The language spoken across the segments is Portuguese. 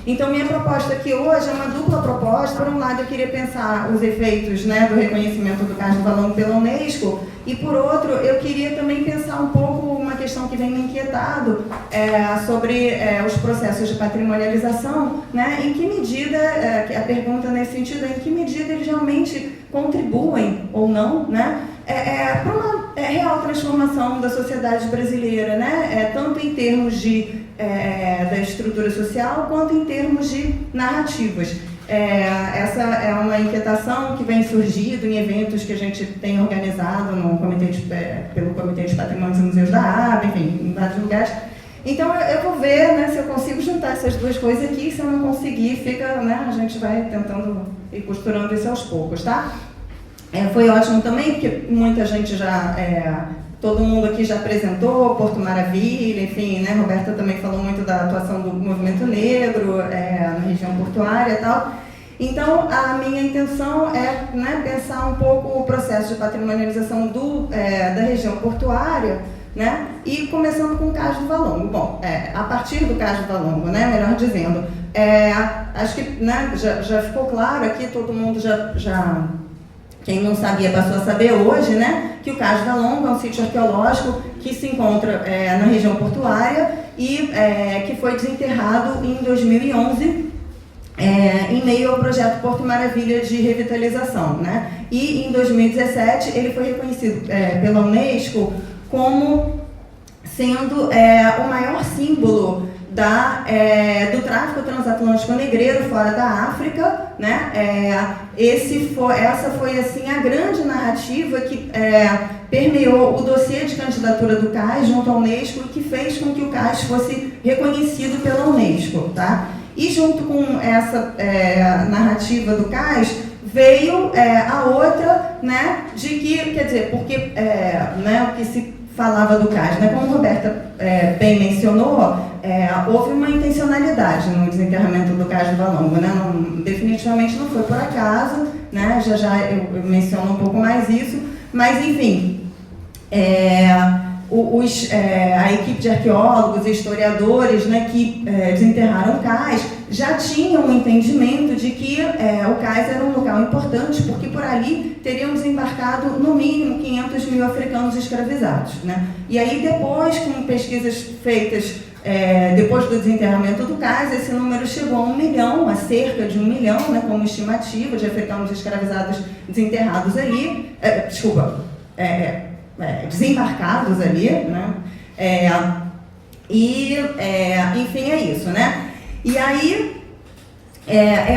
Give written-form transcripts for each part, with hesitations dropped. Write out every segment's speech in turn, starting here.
Então, minha proposta aqui hoje é uma dupla proposta. Por um lado, eu queria pensar os efeitos, né, do reconhecimento do Cais do Valongo pela Unesco, e por outro, eu queria também pensar um pouco uma questão que vem me inquietado sobre os processos de patrimonialização, né, em que medida, a pergunta nesse sentido é em que medida eles realmente contribuem ou não, né, para uma real transformação da sociedade brasileira, né, tanto em termos da estrutura social quanto em termos de narrativas. Essa é uma inquietação que vem surgindo em eventos que a gente tem organizado pelo Comitê de Patrimônios e Museus da ABA, enfim, em vários lugares. Então eu vou ver, né, se eu consigo juntar essas duas coisas aqui. Se eu não conseguir, a gente vai tentando ir costurando isso aos poucos, tá? Foi ótimo também, porque muita gente todo mundo aqui já apresentou Porto Maravilha, enfim, né? Roberta também falou muito da atuação do movimento negro na região portuária e tal. Então, a minha intenção é, né, pensar um pouco o processo de patrimonialização da região portuária, né? E começando com o Cais do Valongo. Bom, a partir do Cais do Valongo, né, melhor dizendo, acho que, né, já ficou claro aqui, todo mundo já quem não sabia passou a saber hoje, né, que o Cais do Valongo é um sítio arqueológico que se encontra na região portuária e que foi desenterrado em 2011, em meio ao projeto Porto Maravilha de revitalização, né? E em 2017 ele foi reconhecido pela Unesco como sendo o maior símbolo do tráfico transatlântico negreiro fora da África, né? Essa foi assim a grande narrativa que permeou o dossiê de candidatura do Cais junto à Unesco e que fez com que o Cais fosse reconhecido pela Unesco, tá? E junto com essa narrativa do Cais veio a outra, né? De que, quer dizer, porque né, o que se falava do Cais, né? Como a Roberta bem mencionou, houve uma intencionalidade no desenterramento do Cais do Valongo, né? Definitivamente não foi por acaso, né? Já eu menciono um pouco mais isso, mas enfim, a equipe de arqueólogos e historiadores, né, que desenterraram o Cais já tinham um entendimento de que o Cais era um local importante porque por ali teriam desembarcado no mínimo 500 mil africanos escravizados, né? E aí depois, com pesquisas feitas depois do desenterramento do Cais, esse número chegou a 1 milhão, a cerca de 1 milhão, né, como estimativa de africanos escravizados desenterrados ali, desembarcados ali, né? Enfim, é isso, né? E aí,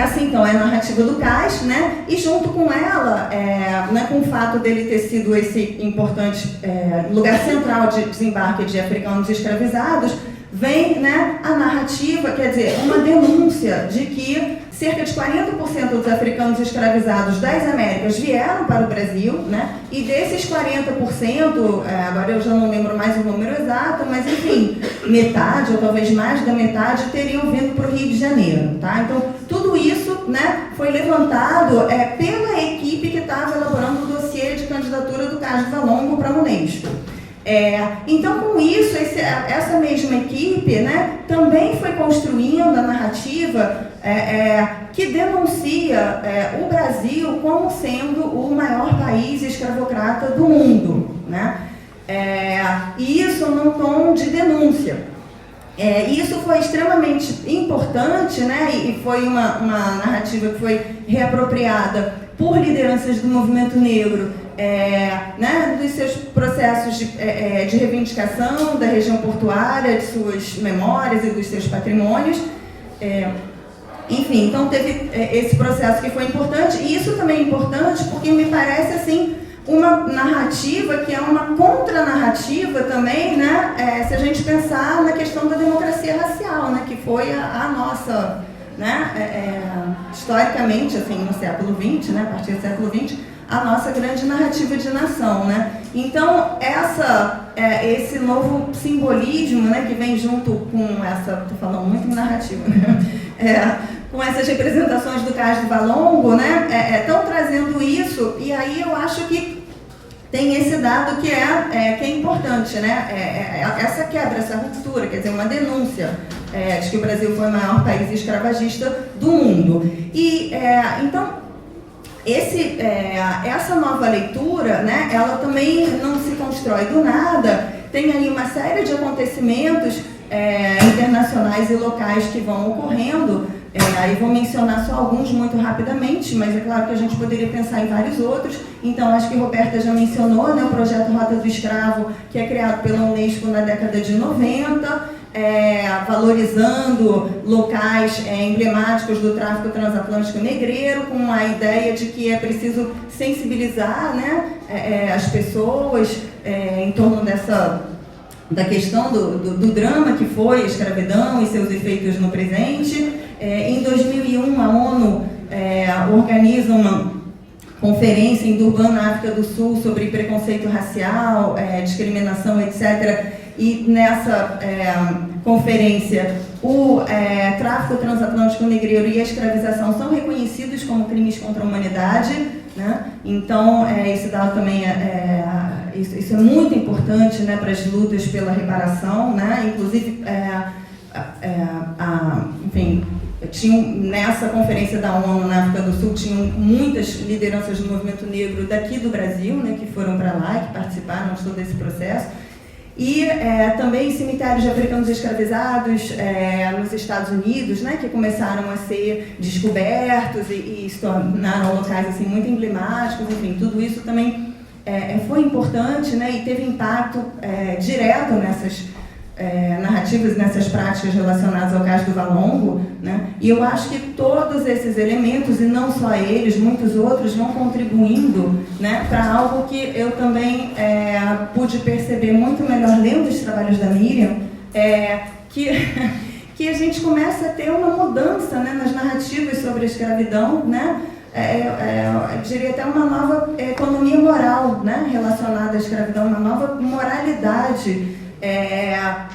assim, então, é a narrativa do Cais, né? E junto com ela, né, com o fato dele ter sido esse importante lugar central de desembarque de africanos escravizados, vem, né, a narrativa, quer dizer, uma denúncia de que cerca de 40% dos africanos escravizados das Américas vieram para o Brasil, né? E desses 40%, agora eu já não lembro mais o número exato, mas enfim, metade ou talvez mais da metade teriam vindo para o Rio de Janeiro, tá? Então, tudo isso, né, foi levantado pela equipe que estava elaborando o dossiê de candidatura do Cais do Valongo para a Unesco. Então, com isso, essa mesma equipe, né, também foi construindo a narrativa que denuncia o Brasil como sendo o maior país escravocrata do mundo, né? E isso num tom de denúncia. Isso foi extremamente importante, né, e foi uma narrativa que foi reapropriada por lideranças do movimento negro, né, dos seus processos de reivindicação da região portuária, de suas memórias e dos seus patrimônios. Enfim, então teve esse processo que foi importante, e isso também é importante porque me parece assim uma narrativa que é uma contranarrativa também, né, se a gente pensar na questão da democracia racial, né, que foi a nossa, né, historicamente, assim, no século XX, né, a partir do século XX, a nossa grande narrativa de nação, né. Então, esse novo simbolismo, né, que vem junto com essa, estou falando muito em narrativa, né, com essas representações do Cais do Valongo, né, estão trazendo isso, e aí eu acho que tem esse dado que é importante, né? Essa quebra, essa ruptura, quer dizer, uma denúncia de que o Brasil foi o maior país escravagista do mundo. E, então, essa nova leitura, né, ela também não se constrói do nada, tem aí uma série de acontecimentos internacionais e locais que vão ocorrendo. Aí vou mencionar só alguns muito rapidamente, mas é claro que a gente poderia pensar em vários outros. Então, acho que a Roberta já mencionou, né, o projeto Rota do Escravo, que é criado pela Unesco na década de 90, valorizando locais emblemáticos do tráfico transatlântico negreiro, com a ideia de que é preciso sensibilizar, né, as pessoas em torno da questão do drama que foi a escravidão e seus efeitos no presente. Em 2001, a ONU organiza uma conferência em Durban, na África do Sul, sobre preconceito racial, discriminação, etc. E nessa conferência, o tráfico transatlântico negreiro e a escravização são reconhecidos como crimes contra a humanidade, né? Então, esse dado também isso é muito importante, né, para as lutas pela reparação, né? Inclusive, enfim, nessa conferência da ONU na África do Sul, tinham muitas lideranças do movimento negro daqui do Brasil, né, que foram para lá, que participaram de todo esse processo. E também cemitérios de africanos escravizados nos Estados Unidos, né, que começaram a ser descobertos e se tornaram locais assim, muito emblemáticos. Enfim, tudo isso também foi importante, né, e teve impacto direto nessas narrativas, nessas práticas relacionadas ao caso do Valongo, né? E eu acho que todos esses elementos, e não só eles, muitos outros, vão contribuindo, né, para algo que eu também pude perceber muito melhor lendo os trabalhos da Miriam, que a gente começa a ter uma mudança, né, nas narrativas sobre a escravidão, né? Eu diria até uma nova economia moral, né, relacionada à escravidão, uma nova moralidade,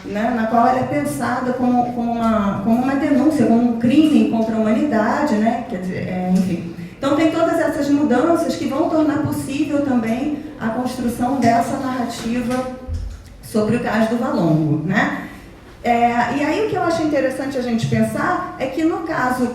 né, na qual ela é pensada como uma denúncia, como um crime contra a humanidade, né? Quer dizer, enfim. Então tem todas essas mudanças que vão tornar possível também a construção dessa narrativa sobre o caso do Valongo, né? E aí o que eu acho interessante a gente pensar é que no caso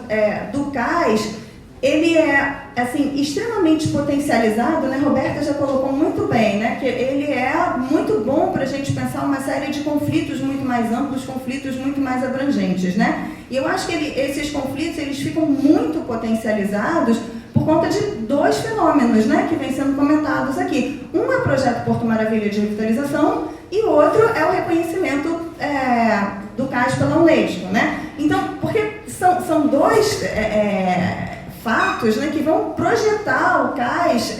do cais, ele é assim, extremamente potencializado, né? Roberta já colocou muito bem, né? Que ele é muito bom para a gente pensar uma série de conflitos muito mais amplos, conflitos muito mais abrangentes, né? E eu acho que esses conflitos eles ficam muito potencializados por conta de dois fenômenos, né? Que vêm sendo comentados aqui. Um é o projeto Porto Maravilha de revitalização e o outro é o reconhecimento do cais pela Unesco, né? Então, porque são dois fatos, né, que vão projetar o cais,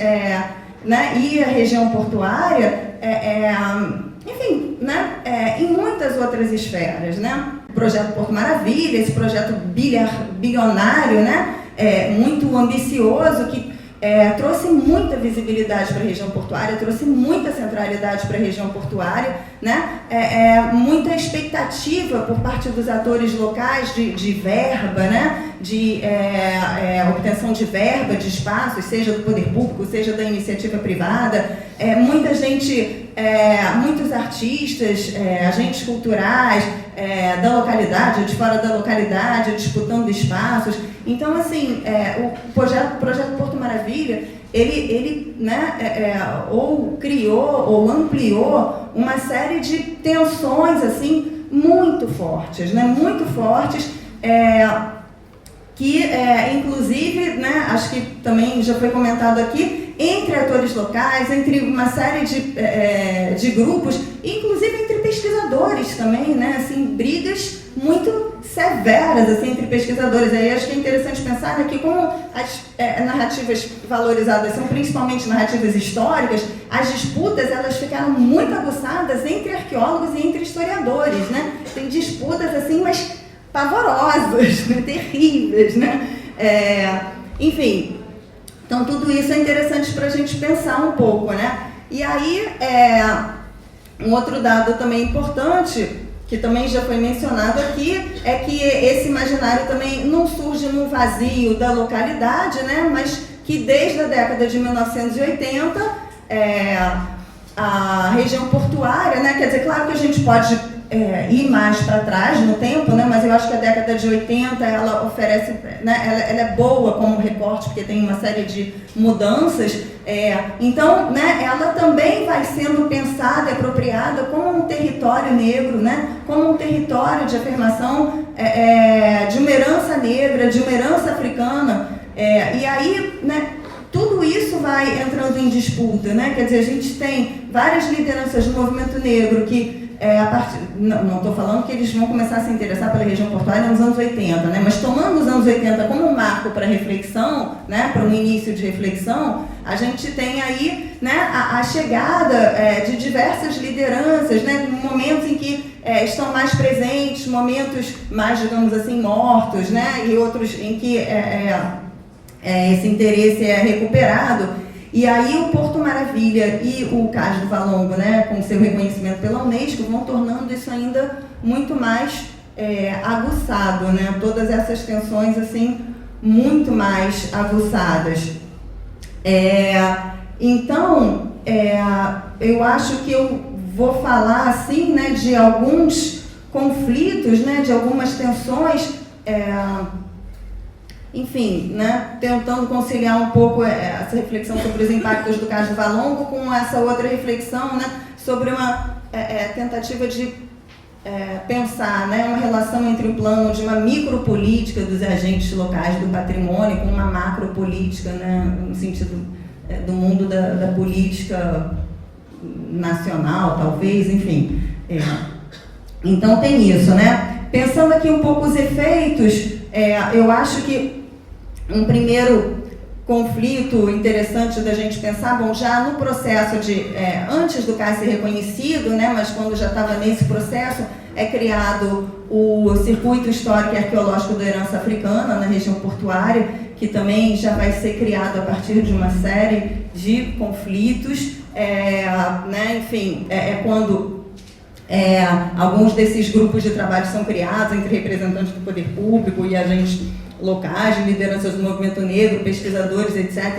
né, e a região portuária, enfim, né, em muitas outras esferas, né? O projeto Porto Maravilha, esse projeto bilionário, né, muito ambicioso, que trouxe muita visibilidade para a região portuária, trouxe muita centralidade para a região portuária, né? Muita expectativa por parte dos atores locais de verba, né? De obtenção de verba, de espaços, seja do poder público, seja da iniciativa privada. Muita gente, muitos artistas, agentes culturais da localidade, de fora da localidade, disputando espaços. Então, assim, o projeto Porto Maravilha, ele né, ou criou ou ampliou uma série de tensões assim, muito fortes, né, muito fortes, que, inclusive, né, acho que também já foi comentado aqui, entre atores locais, entre uma série de grupos, inclusive entre pesquisadores também, né, assim, brigas muito severas assim, entre pesquisadores. Aí acho que é interessante pensar, né, que como as narrativas valorizadas são principalmente narrativas históricas, as disputas elas ficaram muito aguçadas entre arqueólogos e entre historiadores, né? Tem disputas assim, mas pavorosas, né? Terríveis, né? Enfim, então tudo isso é interessante para a gente pensar um pouco, né? E aí, um outro dado também importante, que também já foi mencionado aqui, é que esse imaginário também não surge num vazio da localidade, né, mas que desde a década de 1980 a região portuária, né? Quer dizer, claro que a gente pode ir mais para trás no tempo, né? Mas eu acho que a década de 80 ela oferece, né? Ela é boa como recorte, porque tem uma série de mudanças. Então, né? Ela também vai sendo pensada e apropriada como um território negro, né? Como um território de afirmação de uma herança negra, de uma herança africana. E aí, né? Tudo isso vai entrando em disputa, né? Quer dizer, a gente tem várias lideranças do movimento negro que não estou falando que eles vão começar a se interessar pela região portuária nos anos 80, né? Mas tomando os anos 80 como um marco para reflexão, né? Para um início de reflexão, a gente tem aí, né? a chegada de diversas lideranças, né? Momentos em que estão mais presentes, momentos mais, digamos assim, mortos, né? E outros em que esse interesse é recuperado. E aí o Porto Maravilha e o Cais do Valongo, né, com seu reconhecimento pela Unesco, vão tornando isso ainda muito mais aguçado, né? Todas essas tensões assim muito mais aguçadas. Então, eu acho que eu vou falar assim, né, de alguns conflitos, né, de algumas tensões. Enfim, né, tentando conciliar um pouco essa reflexão sobre os impactos do Cais do Valongo com essa outra reflexão, né, sobre uma tentativa de pensar, né, uma relação entre o plano de uma micropolítica dos agentes locais do patrimônio com uma macropolítica, né, no sentido do mundo da política nacional, talvez, enfim. Então tem isso, né? Pensando aqui um pouco os efeitos, eu acho que um primeiro conflito interessante da gente pensar, bom, já no processo antes do cais ser reconhecido, né, mas quando já estava nesse processo, é criado o Circuito Histórico e Arqueológico da Herança Africana, na região portuária, que também já vai ser criado a partir de uma série de conflitos, né, enfim, quando alguns desses grupos de trabalho são criados entre representantes do poder público e agentes locais, lideranças do movimento negro, pesquisadores, etc.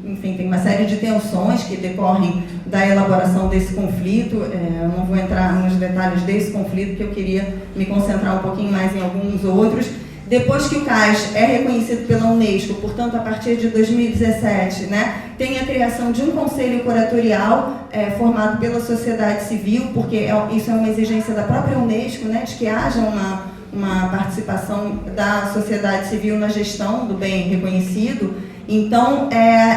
Enfim, tem uma série de tensões que decorrem da elaboração desse conflito. Eu não vou entrar nos detalhes desse conflito, porque eu queria me concentrar um pouquinho mais em alguns outros. Depois que o cais é reconhecido pela Unesco, portanto, a partir de 2017, né, tem a criação de um conselho curatorial formado pela sociedade civil, porque isso é uma exigência da própria Unesco, né, de que haja uma participação da sociedade civil na gestão do bem reconhecido. Então,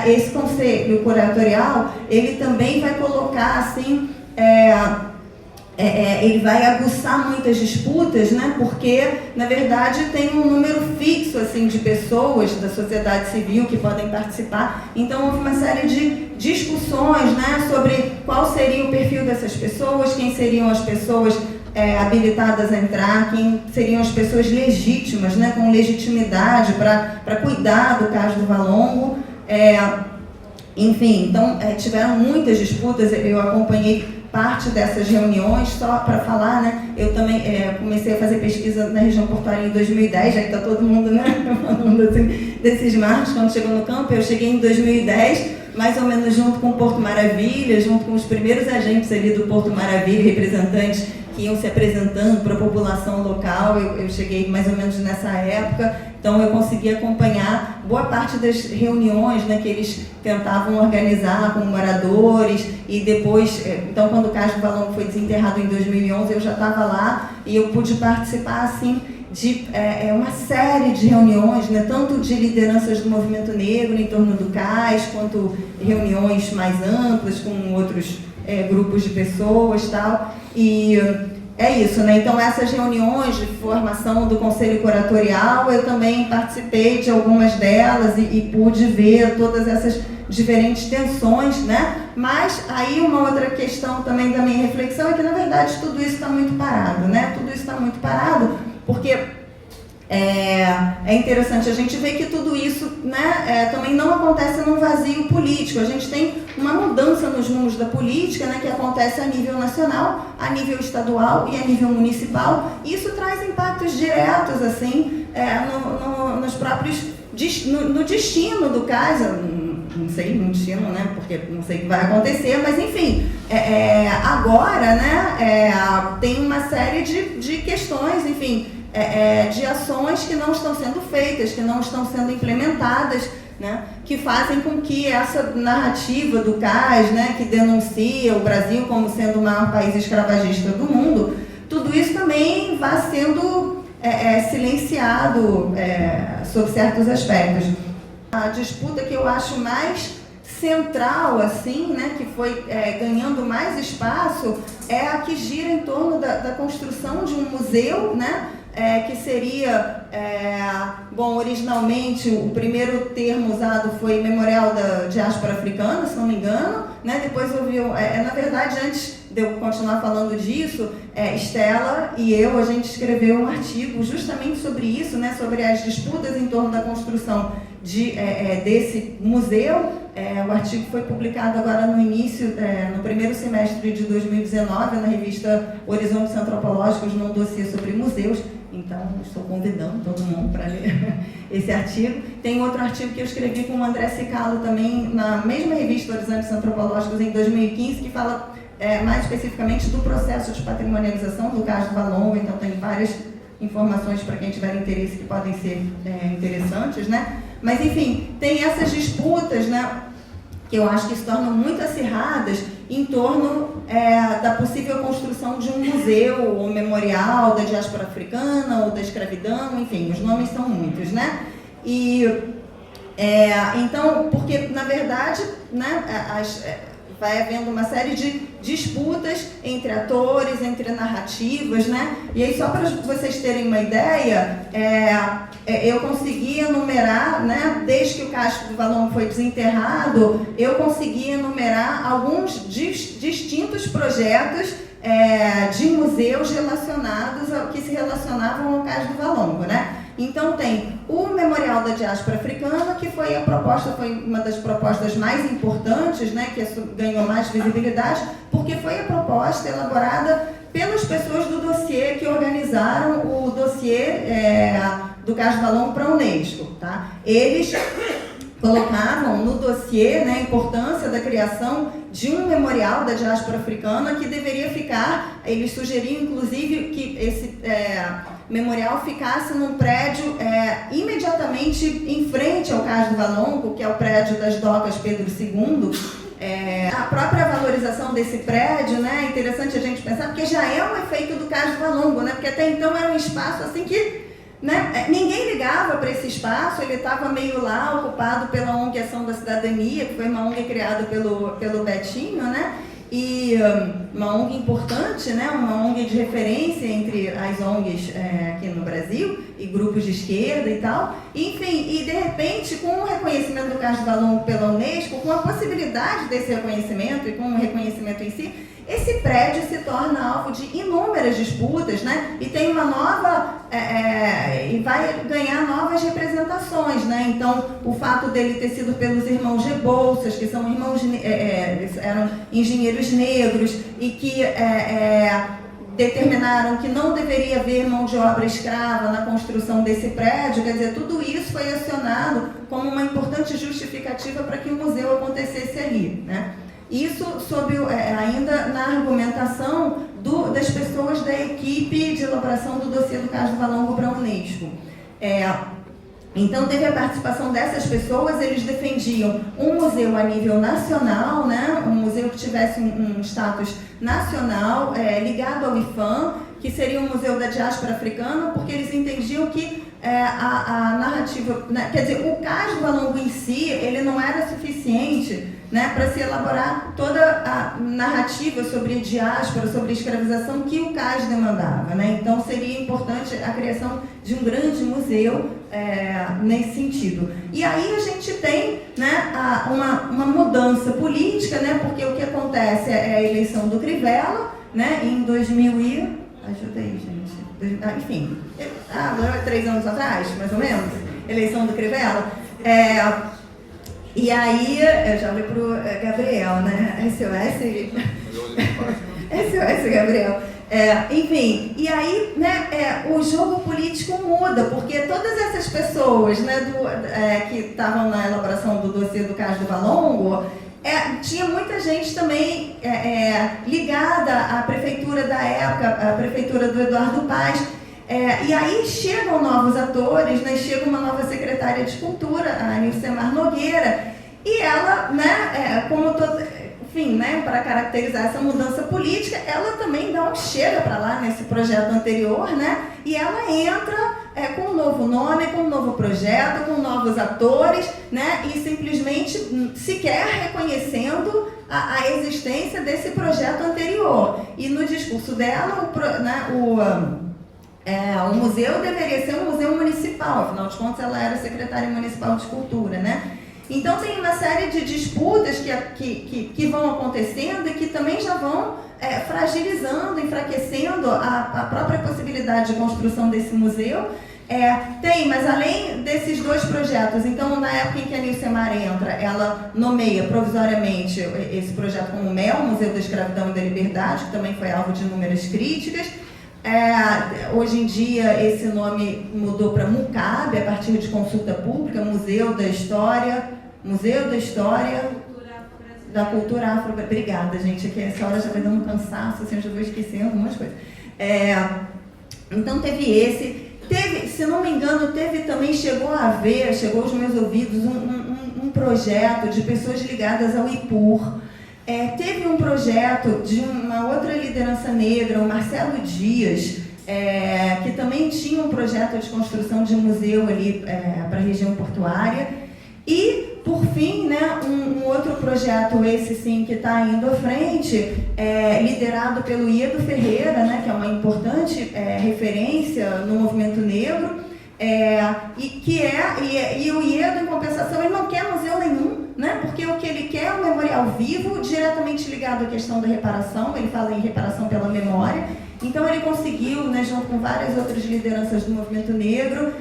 esse conselho curatorial, ele também vai colocar, assim, ele vai aguçar muitas disputas, né? Porque, na verdade, tem um número fixo assim, de pessoas da sociedade civil que podem participar. Então, houve uma série de discussões, né, sobre qual seria o perfil dessas pessoas, quem seriam as pessoas habilitadas a entrar, quem seriam as pessoas legítimas, né, com legitimidade para cuidar do Cais do Valongo. Enfim, então, tiveram muitas disputas, eu acompanhei parte dessas reuniões, só para falar, né, eu também comecei a fazer pesquisa na região portuária em 2010, já que está todo mundo, né, falando assim, desses marcos, quando chegou no campo, eu cheguei em 2010, mais ou menos junto com o Porto Maravilha, junto com os primeiros agentes ali do Porto Maravilha, representantes que iam se apresentando para a população local, eu cheguei mais ou menos nessa época, então eu consegui acompanhar boa parte das reuniões, né, que eles tentavam organizar com moradores, e depois, então quando o Cais do Valongo foi desenterrado em 2011, eu já estava lá e eu pude participar assim, de uma série de reuniões, né, tanto de lideranças do movimento negro em torno do cais, quanto reuniões mais amplas com outros grupos de pessoas e tal, e é isso, né? Então essas reuniões de formação do Conselho Curatorial, eu também participei de algumas delas e pude ver todas essas diferentes tensões, né? Mas aí uma outra questão também da minha reflexão é que, na verdade, tudo isso está muito parado, né? Tudo isso está muito parado porque é interessante a gente ver que tudo isso, né, também não acontece num vazio político. A gente tem uma mudança nos rumos da política, né, que acontece a nível nacional, a nível estadual e a nível municipal. E isso traz impactos diretos assim, nos próprios, no destino do cais. não sei, não estimo, né, porque não sei o que vai acontecer, mas enfim, agora, né, tem uma série de questões, enfim, de ações que não estão sendo feitas, que não estão sendo implementadas, né, que fazem com que essa narrativa do CAS, né, que denuncia o Brasil como sendo o maior país escravagista do mundo, tudo isso também vá sendo silenciado sob certos aspectos. A disputa que eu acho mais central, assim, né, que foi ganhando mais espaço, é a que gira em torno da construção de um museu, né, que seria, bom, originalmente o primeiro termo usado foi Memorial da Diáspora Africana, se não me engano, né? Depois ouviu, na verdade, antes de eu continuar falando disso, Estela e eu, a gente escreveu um artigo justamente sobre isso, né? Sobre as disputas em torno da construção desse museu. O artigo foi publicado agora no início, no primeiro semestre de 2019, na revista Horizontes Antropológicos, num dossiê sobre museus. Então, estou convidando todo mundo para ler esse artigo. Tem outro artigo que eu escrevi com o André Cicalo também, na mesma revista Horizontes Antropológicos, em 2015, que fala mais especificamente do processo de patrimonialização do Cais do Valongo. Então, tem várias informações para quem tiver interesse que podem ser interessantes, né? Mas, enfim, tem essas disputas, né, que eu acho que se tornam muito acirradas em torno da possível construção de um museu ou memorial da diáspora africana ou da escravidão, enfim, os nomes são muitos, né? E, então, porque, na verdade, né, vai havendo uma série de disputas entre atores, entre narrativas, né? E aí, só para vocês terem uma ideia, eu consegui enumerar, né, desde que o Cais do Valongo foi desenterrado, eu consegui enumerar alguns distintos projetos de museus relacionados que se relacionavam ao Cais do Valongo, né? Então tem o Memorial da Diáspora Africana, que foi uma das propostas mais importantes, né, que ganhou mais visibilidade, porque foi a proposta elaborada pelas pessoas do dossiê que organizaram o dossiê do Cais do Valongo para a Unesco, tá? Eles colocavam no dossiê, né, a importância da criação de um memorial da diáspora africana que deveria ficar, eles sugeriam inclusive que esse memorial ficasse num prédio imediatamente em frente ao Cais do Valongo, que é o prédio das docas Pedro II. A própria valorização desse prédio, né, é interessante a gente pensar, porque já é um efeito do Cais do Valongo, né, porque até então era um espaço assim que, né, ninguém ligava para esse espaço, ele estava meio lá ocupado pela ONG Ação da Cidadania, que foi uma ONG criada pelo Betinho, né, e uma ONG importante, né, uma ONG de referência entre as ONGs aqui no Brasil e grupos de esquerda e tal. Enfim, e de repente, com o reconhecimento do Cais do Valongo pela Unesco, com a possibilidade desse reconhecimento e com o reconhecimento em si, esse prédio se torna alvo de inúmeras disputas, né? E tem uma nova, e vai ganhar novas representações, né? Então, o fato dele ter sido pelos irmãos Rebouças, que são irmãos, eles eram engenheiros negros e que determinaram que não deveria haver mão de obra escrava na construção desse prédio, quer dizer, tudo isso foi acionado como uma importante justificativa para que o museu acontecesse ali, né? Isso ainda na argumentação das pessoas da equipe de elaboração do dossiê do Cais do Valongo para a Unesco. Então, teve a participação dessas pessoas, eles defendiam um museu a nível nacional, né? Um museu que tivesse um status nacional, ligado ao IFAM, que seria um museu da diáspora africana, porque eles entendiam que a narrativa, né? Quer dizer, o Cais do Valongo em si, ele não era suficiente, né, para se elaborar toda a narrativa sobre a diáspora, sobre a escravização que o Cais demandava, né? Então seria importante a criação de um grande museu nesse sentido. E aí a gente tem, né, uma mudança política, né, porque o que acontece é a eleição do Crivella, né, em 2000 e... Ajuda aí, gente. Enfim, 3 anos atrás, mais ou menos, eleição do Crivella. E aí, eu já olhei pro Gabriel, né? SOS Gabriel. Enfim, e aí, né, o jogo político muda, porque todas essas pessoas, né, que estavam na elaboração do dossiê do caso do Valongo, tinha muita gente também ligada à prefeitura da época, à prefeitura do Eduardo Paes. E aí chegam novos atores, né, chega uma nova secretária de Cultura, a Nilcemar Nogueira, e ela, né, como enfim, né, para caracterizar essa mudança política, ela também dá um chega para lá nesse projeto anterior, né, e ela entra com um novo nome, com um novo projeto, com novos atores, né, e simplesmente sequer reconhecendo a existência desse projeto anterior. E no discurso dela, o museu deveria ser um museu municipal, afinal de contas ela era secretária municipal de cultura, né? Então tem uma série de disputas que vão acontecendo e que também já vão fragilizando, enfraquecendo a própria possibilidade de construção desse museu. Mas além desses dois projetos, então na época em que a Nilcemar entra, ela nomeia provisoriamente esse projeto como MEL, Museu da Escravidão e da Liberdade, que também foi alvo de inúmeras críticas. Hoje em dia esse nome mudou para MUCAB, a partir de consulta pública, Museu da História da Cultura Afro-Brasileira. Obrigada, gente, aqui essa hora já vai dando um cansaço, assim, eu já vou esquecendo algumas coisas. Então teve, se não me engano, também chegou aos meus ouvidos um projeto de pessoas ligadas ao IPUR. Teve um projeto de uma outra liderança negra, o Marcelo Dias, que também tinha um projeto de construção de museu ali para a região portuária. E, por fim, né, um outro projeto, esse sim, que está indo à frente, liderado pelo Iedo Ferreira, né, que é uma importante referência no movimento negro, e o Iedo, em compensação, ele não quer museu nenhum, né, porque o que ele quer é um memorial vivo, diretamente ligado à questão da reparação, ele fala em reparação pela memória. Então ele conseguiu, né, junto com várias outras lideranças do movimento negro,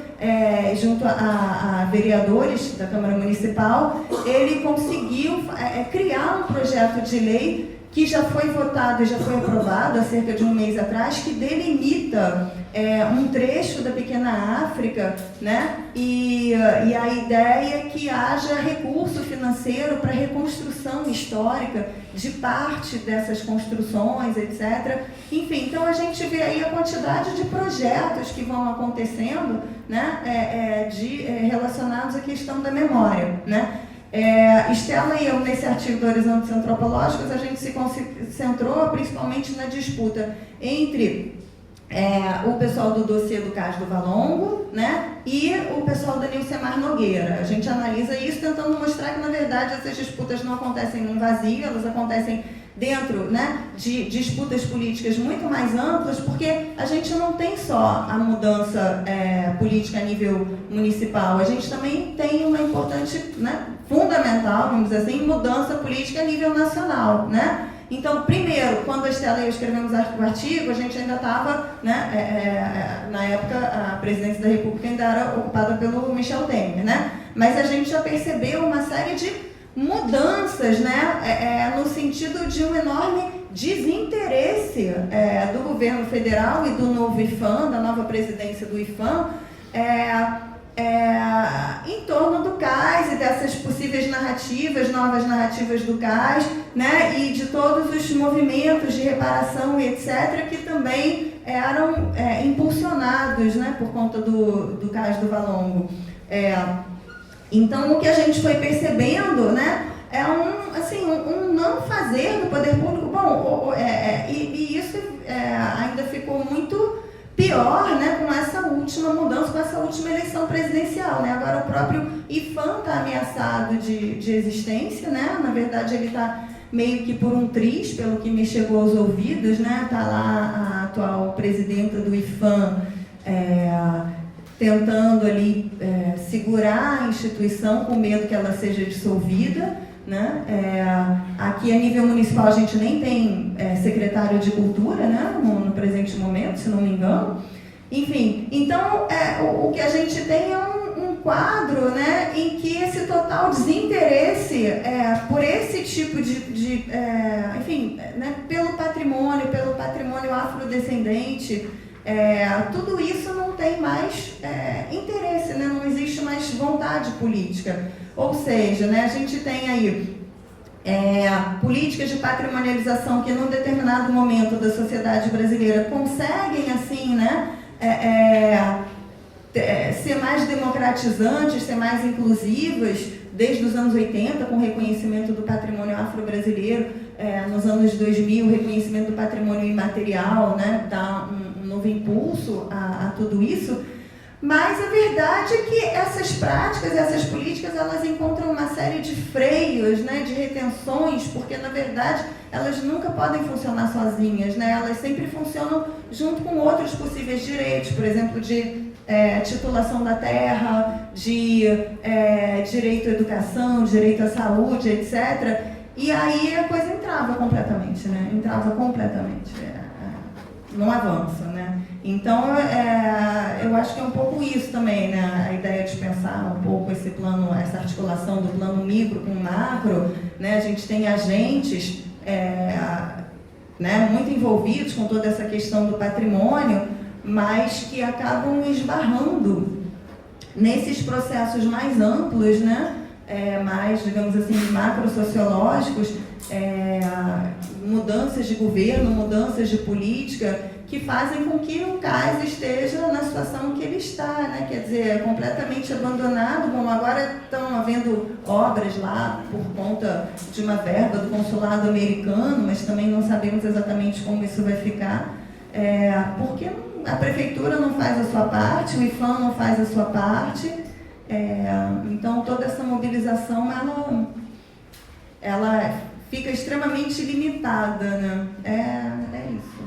junto a vereadores da Câmara Municipal, ele conseguiu criar um projeto de lei que já foi votado e já foi aprovado há cerca de um mês atrás, que delimita um trecho da pequena África, né? E a ideia é que haja recurso financeiro para reconstrução histórica de parte dessas construções, etc. Enfim, então a gente vê aí a quantidade de projetos que vão acontecendo, né? Relacionados à questão da memória, né? Estela e eu, nesse artigo do Horizontes Antropológicos, a gente se concentrou principalmente na disputa entre o pessoal do dossiê do caso do Valongo, né, e o pessoal da Nilcemar Nogueira. A gente analisa isso tentando mostrar que, na verdade, essas disputas não acontecem num vazio, elas acontecem dentro, né, de disputas políticas muito mais amplas, porque a gente não tem só a mudança política a nível municipal, a gente também tem uma importante, né, fundamental, vamos dizer assim, mudança política a nível nacional, né? Então, primeiro, quando a Estela e eu escrevemos o artigo, a gente ainda estava, né, na época, a presidência da República ainda era ocupada pelo Michel Temer, né? Mas a gente já percebeu uma série de mudanças, né, no sentido de um enorme desinteresse do governo federal e do novo IPHAN, da nova presidência do IPHAN, em torno do CAIS e dessas possíveis narrativas, novas narrativas do CAIS, né, e de todos os movimentos de reparação e etc., que também eram impulsionados, né, por conta do CAIS do Valongo. Então, o que a gente foi percebendo, né, é um não fazer do poder público. Bom, e isso ainda ficou muito pior, né, com essa última mudança, com essa última eleição presidencial, né? Agora o próprio IPHAN está ameaçado de existência, né? Na verdade ele está meio que por um triz, pelo que me chegou aos ouvidos, né? Está lá a atual presidenta do IPHAN tentando ali segurar a instituição com medo que ela seja dissolvida, né? Aqui a nível municipal a gente nem tem secretário de cultura, né? No presente momento, se não me engano. Enfim, então o que a gente tem é um quadro, né, em que esse total desinteresse por esse tipo enfim, né, pelo patrimônio afrodescendente, tudo isso não tem mais interesse, né, não existe mais vontade política. Ou seja, né, a gente tem aí políticas de patrimonialização que, num determinado momento da sociedade brasileira, conseguem, assim, né, ser mais democratizantes, ser mais inclusivas, desde os anos 80, com o reconhecimento do patrimônio afro-brasileiro, nos anos 2000, o reconhecimento do patrimônio imaterial, né, dá um novo impulso a tudo isso. Mas a verdade é que essas práticas, essas políticas, elas encontram uma série de freios, né, de retenções, porque, na verdade, elas nunca podem funcionar sozinhas, né? Elas sempre funcionam junto com outros possíveis direitos, por exemplo, de titulação da terra, de direito à educação, direito à saúde, etc. E aí a coisa entrava completamente, né? Entrava completamente. Não avança, né? Então, eu acho que é um pouco isso também, né? A ideia de pensar um pouco esse plano, essa articulação do plano micro com o macro, né? A gente tem agentes né, muito envolvidos com toda essa questão do patrimônio, mas que acabam esbarrando nesses processos mais amplos, né? Mais, digamos assim, macro-sociológicos, mudanças de governo, mudanças de política, que fazem com que o CAS esteja na situação que ele está, né? Quer dizer, completamente abandonado. Bom, agora estão havendo obras lá por conta de uma verba do consulado americano, mas também não sabemos exatamente como isso vai ficar, porque a prefeitura não faz a sua parte, o IFAM não faz a sua parte. Então, toda essa mobilização, ela fica extremamente limitada, né? É isso.